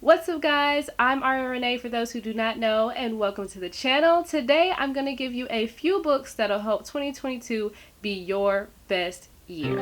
What's up guys, I'm Ariana for those who do not know, and welcome to the channel. Today I'm going to give you a few books that'll help 2022 be your best year.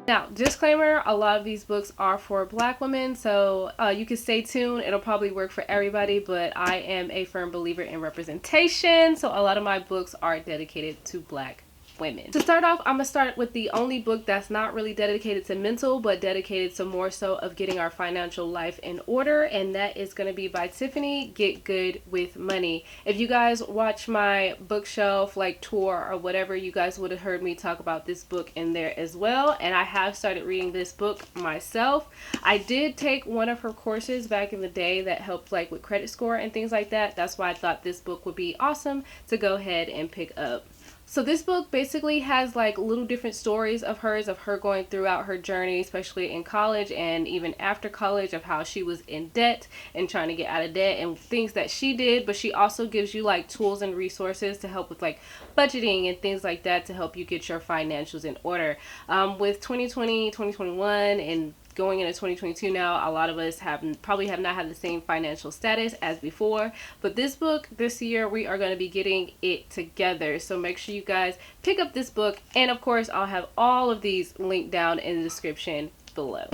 Now, disclaimer, a lot of these books are for Black women, so you can stay tuned. It'll probably work for everybody, but I am a firm believer in representation, so a lot of my books are dedicated to Black women. To start off, I'm going to start with the only book that's not really dedicated to mental, but dedicated to more so of getting our financial life in order, and that is going to be by Tiffany, Get Good with Money. If you guys watch my bookshelf like tour or whatever, you guys would have heard me talk about this book in there as well, and I have started reading this book myself. I did take one of her courses back in the day that helped like with credit score and things like that. That's why I thought this book would be awesome to go ahead and pick up. So this book basically has like little different stories of hers, of her going throughout her journey, especially in college and even after college, of how she was in debt and trying to get out of debt and things that she did. But she also gives you like tools and resources to help with like budgeting and things like that to help you get your financials in order. With 2020, 2021 and going into 2022 now, a lot of us probably have not had the same financial status as before, but this book this year we are going to be getting it together, so make sure you guys pick up this book, and of course I'll have all of these linked down in the description below.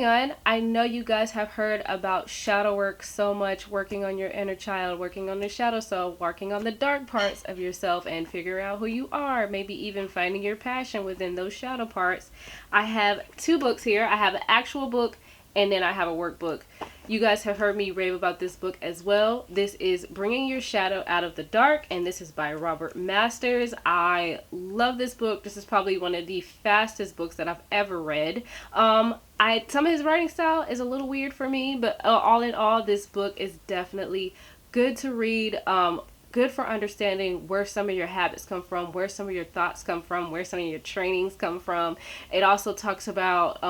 I know you guys have heard about shadow work so much, working on your inner child, working on the shadow self, working on the dark parts of yourself and figuring out who you are, maybe even finding your passion within those shadow parts. I have two books here. I have an actual book and then I have a workbook. You guys have heard me rave about this book as well. This is Bringing Your Shadow Out of the Dark, and this is by Robert Masters. I love this book. This is probably one of the fastest books that I've ever read. Some of his writing style is a little weird for me, but all in all, this book is definitely good to read. Good for understanding where some of your habits come from, where some of your thoughts come from, where some of your trainings come from. It also talks about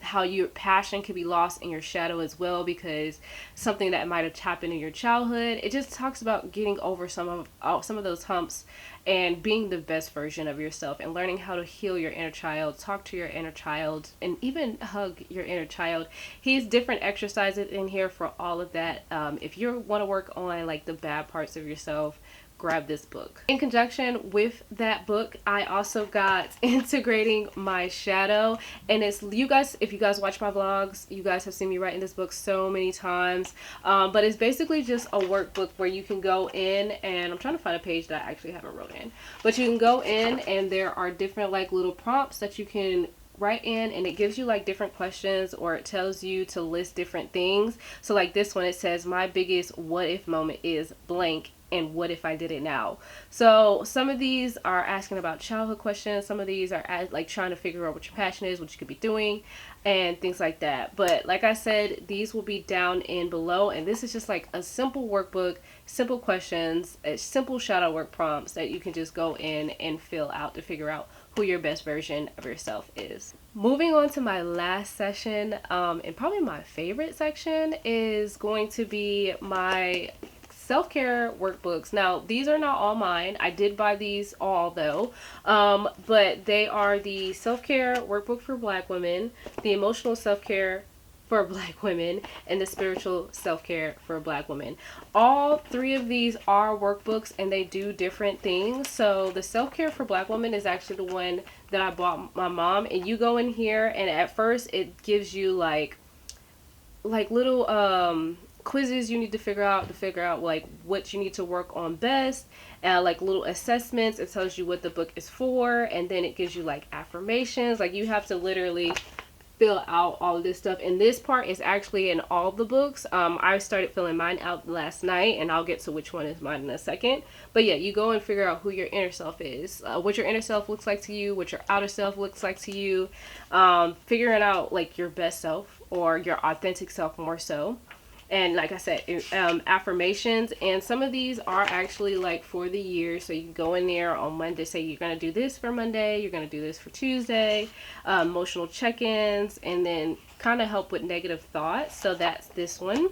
how your passion could be lost in your shadow as well, because something that might have happened in your childhood. It just talks about getting over some of those humps and being the best version of yourself and learning how to heal your inner child, talk to your inner child, and even hug your inner child. He has different exercises in here for all of that. If you want to work on like the bad parts of yourself, grab this book. In conjunction with that book, I also got Integrating My Shadow, and it's, you guys, if you guys watch my vlogs, you guys have seen me writing this book so many times, but it's basically just a workbook where you can go in, and I'm trying to find a page that I actually haven't wrote in, but you can go in and there are different like little prompts that you can write in, and it gives you like different questions, or it tells you to list different things. So like this one, it says, my biggest what if moment is blank, and what if I did it now? So some of these are asking about childhood questions, some of these are like trying to figure out what your passion is, what you could be doing, and things like that. But like I said, these will be down in below, and this is just like a simple workbook, simple questions, simple shadow work prompts that you can just go in and fill out to figure out who your best version of yourself is. Moving on to my last section, and probably my favorite section, is going to be my self-care workbooks. Now, these are not all mine. I did buy these all though, but they are the self-care workbook for Black women, the emotional self-care for Black women, and the spiritual self-care for Black women. All three of these are workbooks, and they do different things. So the self-care for Black women is actually the one that I bought my mom, and you go in here, and at first it gives you like little quizzes you need to figure out like what you need to work on best, like little assessments. It tells you what the book is for, and then it gives you like affirmations. Like you have to literally fill out all of this stuff, and this part is actually in all the books. I started filling mine out last night, and I'll get to which one is mine in a second. But yeah, you go and figure out who your inner self is, what your inner self looks like to you, what your outer self looks like to you, figuring out like your best self or your authentic self more so. And like I said, affirmations, and some of these are actually like for the year. So you can go in there on Monday, say you're going to do this for Monday, you're going to do this for Tuesday, emotional check-ins, and then kind of help with negative thoughts. So that's this one.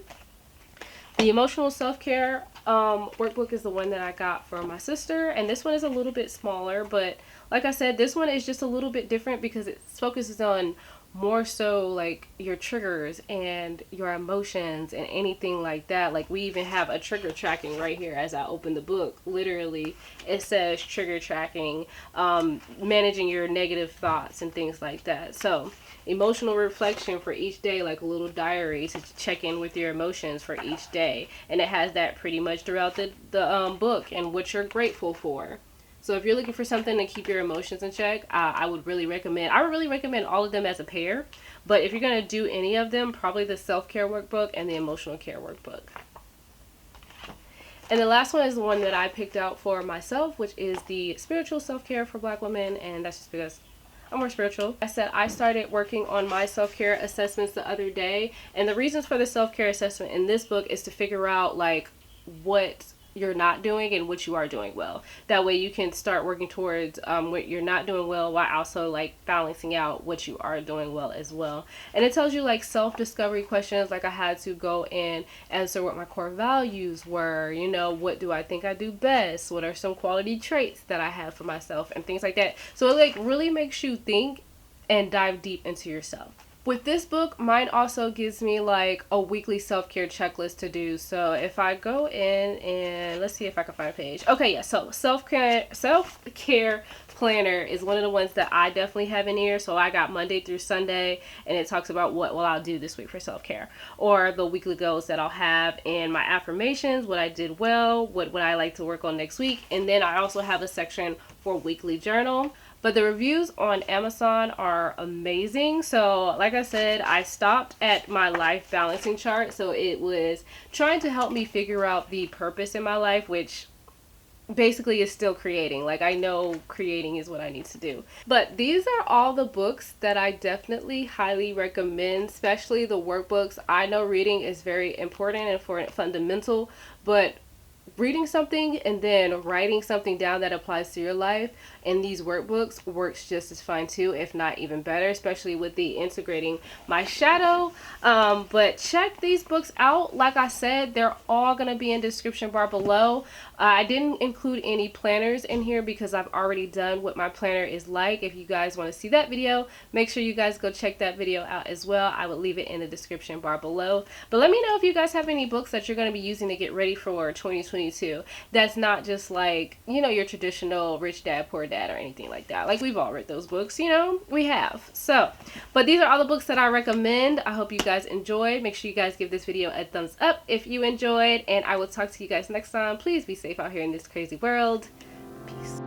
The emotional self-care Workbook is the one that I got for my sister, and this one is a little bit smaller, but like I said, this one is just a little bit different because it focuses on more so like your triggers and your emotions and anything like that. Like we even have a trigger tracking right here as I open the book. Literally it says trigger tracking, managing your negative thoughts and things like that. So emotional reflection for each day, like a little diary to check in with your emotions for each day, and it has that pretty much throughout the book and what you're grateful for. So if you're looking for something to keep your emotions in check, I would really recommend all of them as a pair. But if you're going to do any of them, probably the self-care workbook and the emotional care workbook. And the last one is the one that I picked out for myself, which is the spiritual self-care for Black women. And that's just because I'm more spiritual. I said I started working on my self-care assessments the other day. And the reasons for the self-care assessment in this book is to figure out like what you're not doing and what you are doing well. That way you can start working towards what you're not doing well while also like balancing out what you are doing well as well. And it tells you like self-discovery questions, like I had to go and answer what my core values were, you know, what do I think I do best, what are some quality traits that I have for myself and things like that. So it like really makes you think and dive deep into yourself. With this book, mine also gives me like a weekly self-care checklist to do. So if I go in and let's see if I can find a page. Okay, yeah, so self-care planner is one of the ones that I definitely have in here. So I got Monday through Sunday, and it talks about what will I'll do this week for self-care, or the weekly goals that I'll have, and my affirmations, what I did well, what would I like to work on next week. And then I also have a section for weekly journal. But the reviews on Amazon are amazing. So like I said, I stopped at my life balancing chart. So it was trying to help me figure out the purpose in my life, which basically is still creating. Like I know creating is what I need to do. But these are all the books that I definitely highly recommend, especially the workbooks. I know reading is very important and fundamental, but reading something and then writing something down that applies to your life in these workbooks works just as fine too, if not even better, especially with the integrating my shadow. But check these books out. Like I said, they're all going to be in the description bar below. I didn't include any planners in here because I've already done what my planner is like. If you guys want to see that video, make sure you guys go check that video out as well. I will leave it in the description bar below. But let me know if you guys have any books that you're going to be using to get ready for 2022. That's not just like, you know, your traditional Rich Dad, Poor Dad or anything like that. Like we've all read those books, you know, we have. So, but these are all the books that I recommend. I hope you guys enjoyed. Make sure you guys give this video a thumbs up if you enjoyed, and I will talk to you guys next time. Please be safe out here in this crazy world. Peace.